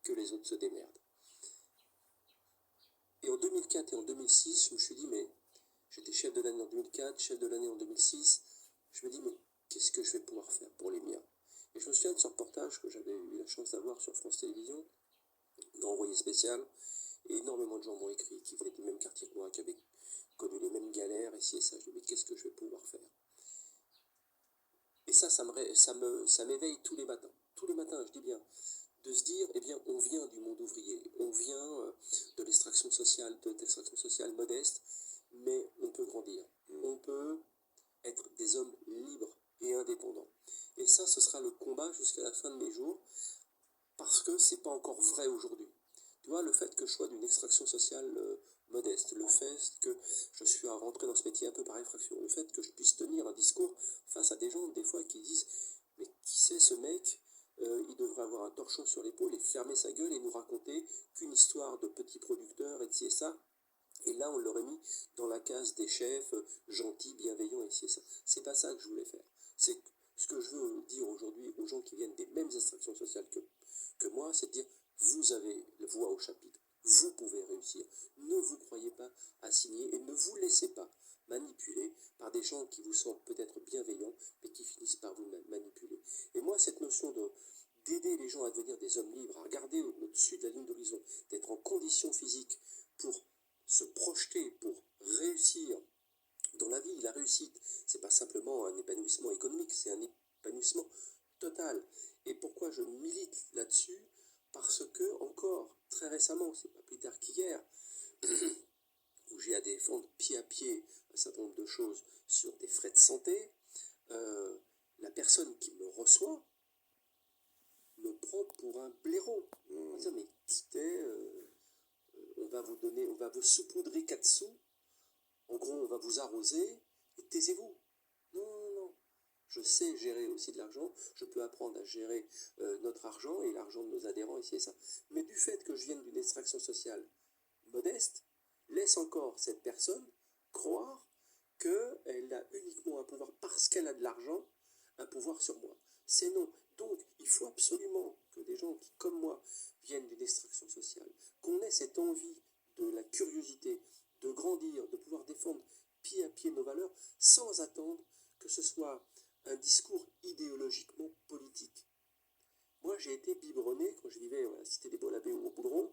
que les autres se démerdent. Et en 2004 et en 2006, je me suis dit, mais j'étais chef de l'année en 2004, chef de l'année en 2006, je me dis, mais qu'est-ce que je vais pouvoir faire pour les miens? Et je me souviens de ce reportage que j'avais eu la chance d'avoir sur France Télévisions, d'envoyé spécial, et énormément de gens m'ont écrit, qui venaient du même quartier que moi, qui avaient connu les mêmes galères, et ci et ça. Je me dis, mais qu'est-ce que je vais pouvoir faire? Et ça m'éveille tous les matins. Tous les matins, je dis bien, de se dire, eh bien, on vient du monde ouvrier, on vient de l'extraction sociale, modeste, mais on peut grandir. On peut être des hommes libres et indépendants. Et ça, ce sera le combat jusqu'à la fin de mes jours, parce que c'est pas encore vrai aujourd'hui. Tu vois, le fait que je sois d'une extraction sociale modeste, le fait que je suis à rentrer dans ce métier un peu par effraction, le fait que je puisse tenir un discours face à des gens, des fois, qui disent « Mais qui c'est ce mec il devrait avoir un torchon sur l'épaule et fermer sa gueule et nous raconter qu'une histoire de petits producteurs et ci et ça. » Et là, on l'aurait mis dans la case des chefs gentils, bienveillants et ci et ça. C'est pas ça que je voulais faire. C'est ce que je veux dire aujourd'hui aux gens qui viennent des mêmes extractions sociales que moi, c'est de dire, vous avez le voix au chapitre, vous pouvez réussir. Ne vous croyez pas assigné et ne vous laissez pas manipuler par des gens qui vous semblent peut-être bienveillants, mais qui finissent par vous manipuler. Et moi, cette notion d'aider les gens à devenir des hommes libres, à regarder au-dessus de la ligne d'horizon, d'être en condition physique pour se projeter, pour réussir dans la vie. La réussite, c'est pas simplement un épanouissement économique, c'est un épanouissement total. Et pourquoi je milite là-dessus? Parce que, encore, très récemment, c'est pas plus tard qu'hier, où j'ai à défendre pied à pied un certain nombre de choses sur des frais de santé, la personne qui me reçoit me prend pour un blaireau. On va dire, mais quittez, on va vous saupoudrer 4 sous, en gros, on va vous arroser, et taisez-vous. Non, non, non. Je sais gérer aussi de l'argent, je peux apprendre à gérer notre argent et l'argent de nos adhérents, ici et ça. Mais du fait que je vienne d'une extraction sociale modeste, laisse encore cette personne croire qu'elle a uniquement un pouvoir, parce qu'elle a de l'argent, un pouvoir sur moi. C'est non. Donc, il faut absolument que des gens qui, comme moi, viennent d'une extraction sociale, qu'on ait cette envie de la curiosité, de grandir, de pouvoir défendre pied à pied nos valeurs, sans attendre que ce soit un discours idéologiquement politique. Moi, j'ai été biberonné, quand je vivais à la Cité des Beaux-Labés ou au Boudron,